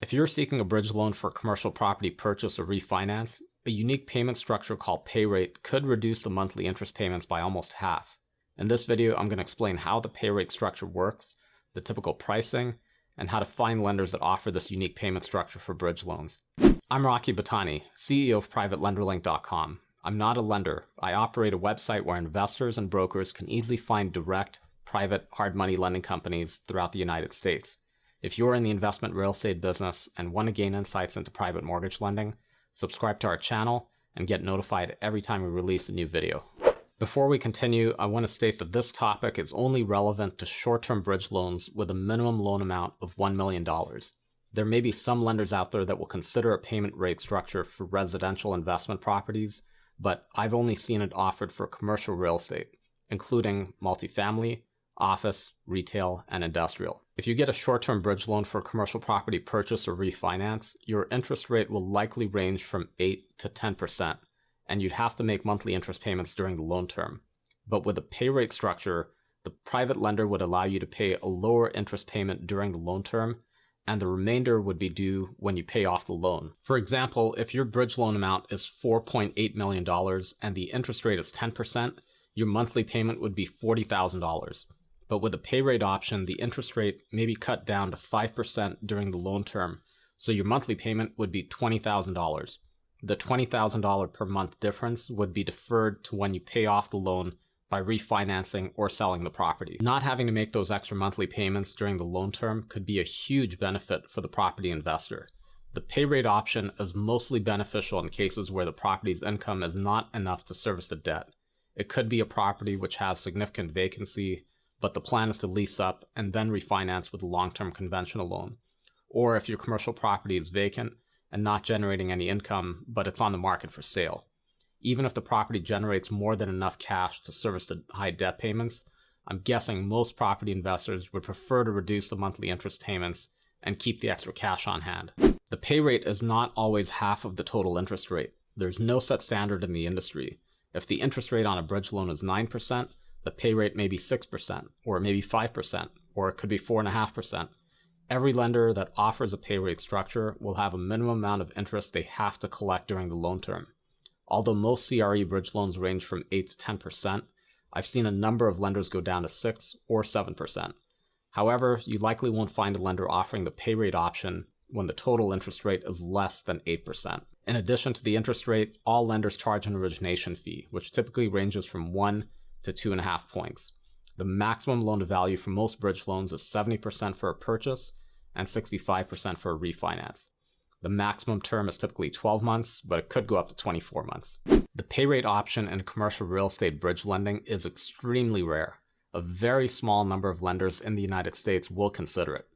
If you're seeking a bridge loan for commercial property purchase or refinance, a unique payment structure called pay rate could reduce the monthly interest payments by almost half. In this video, I'm going to explain how the pay rate structure works, the typical pricing, and how to find lenders that offer this unique payment structure for bridge loans. I'm Butani, CEO of PrivateLenderLink.com. I'm not a lender. I operate a website where investors and brokers can easily find direct, private, hard money lending companies throughout the United States. If you're in the investment real estate business and want to gain insights into private mortgage lending, subscribe to our channel and get notified every time we release a new video. Before we continue, I want to state that this topic is only relevant to short-term bridge loans with a minimum loan amount of $1 million. There may be some lenders out there that will consider a payment rate structure for residential investment properties, but I've only seen it offered for commercial real estate, including multifamily, office, retail, and industrial. If you get a short-term bridge loan for commercial property purchase or refinance, your interest rate will likely range from 8 to 10%, and you'd have to make monthly interest payments during the loan term. But with a pay rate structure, the private lender would allow you to pay a lower interest payment during the loan term, and the remainder would be due when you pay off the loan. For example, if your bridge loan amount is $4.8 million and the interest rate is 10%, your monthly payment would be $40,000. But with a pay rate option, the interest rate may be cut down to 5% during the loan term, so your monthly payment would be $20,000. The $20,000 per month difference would be deferred to when you pay off the loan by refinancing or selling the property. Not having to make those extra monthly payments during the loan term could be a huge benefit for the property investor. The pay rate option is mostly beneficial in cases where the property's income is not enough to service the debt. It could be a property which has significant vacancy, but the plan is to lease up and then refinance with a long-term conventional loan. Or if your commercial property is vacant and not generating any income, but it's on the market for sale. Even if the property generates more than enough cash to service the high debt payments, I'm guessing most property investors would prefer to reduce the monthly interest payments and keep the extra cash on hand. The pay rate is not always half of the total interest rate. There's no set standard in the industry. If the interest rate on a bridge loan is 9%, the pay rate may be 6%, or maybe 5%, or it could be 4.5%. Every lender that offers a pay rate structure will have a minimum amount of interest they have to collect during the loan term. Although most CRE bridge loans range from 8 to 10%, I've seen a number of lenders go down to 6 or 7%. However, you likely won't find a lender offering the pay rate option when the total interest rate is less than 8%. In addition to the interest rate, all lenders charge an origination fee, which typically ranges from 1 to 2.5 points. The maximum loan to value for most bridge loans is 70% for a purchase and 65% for a refinance. The maximum term is typically 12 months, but it could go up to 24 months. The pay rate option in commercial real estate bridge lending is extremely rare. A very small number of lenders in the United States will consider it.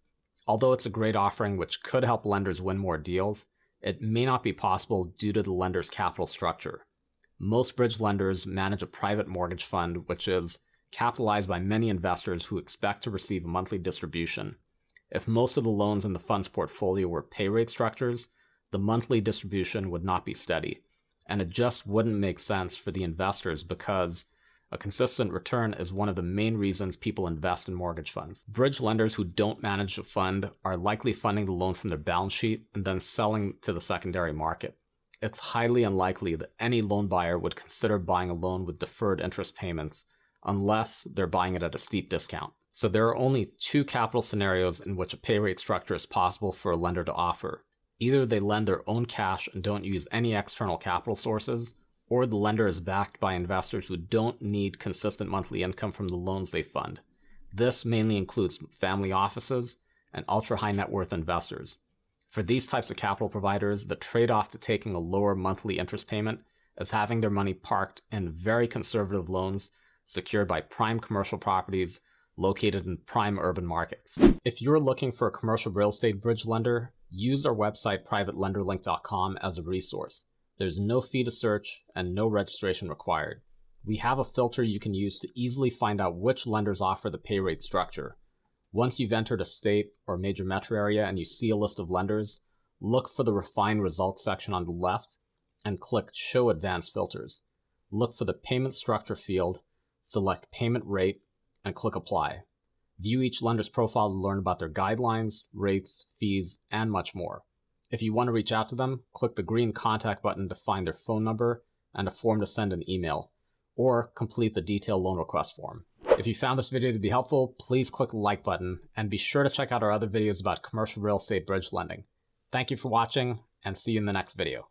Although it's a great offering which could help lenders win more deals, it may not be possible due to the lender's capital structure. Most bridge lenders manage a private mortgage fund, which is capitalized by many investors who expect to receive a monthly distribution. If most of the loans in the fund's portfolio were pay rate structures, the monthly distribution would not be steady, and it just wouldn't make sense for the investors because a consistent return is one of the main reasons people invest in mortgage funds. Bridge lenders who don't manage a fund are likely funding the loan from their balance sheet and then selling to the secondary market. It's highly unlikely that any loan buyer would consider buying a loan with deferred interest payments unless they're buying it at a steep discount. So there are only two capital scenarios in which a pay rate structure is possible for a lender to offer. Either they lend their own cash and don't use any external capital sources, or the lender is backed by investors who don't need consistent monthly income from the loans they fund. This mainly includes family offices and ultra-high net worth investors. For these types of capital providers, the trade-off to taking a lower monthly interest payment is having their money parked in very conservative loans secured by prime commercial properties located in prime urban markets. If you're looking for a commercial real estate bridge lender, use our website PrivateLenderLink.com as a resource. There's no fee to search and no registration required. We have a filter you can use to easily find out which lenders offer the pay rate structure. Once you've entered a state or major metro area and you see a list of lenders, look for the refined results section on the left and click Show Advanced Filters. Look for the payment structure field, select payment rate, and click Apply. View each lender's profile to learn about their guidelines, rates, fees, and much more. If you want to reach out to them, click the green contact button to find their phone number and a form to send an email, or complete the detailed loan request form. If you found this video to be helpful, please click the like button and be sure to check out our other videos about commercial real estate bridge lending. Thank you for watching, and see you in the next video.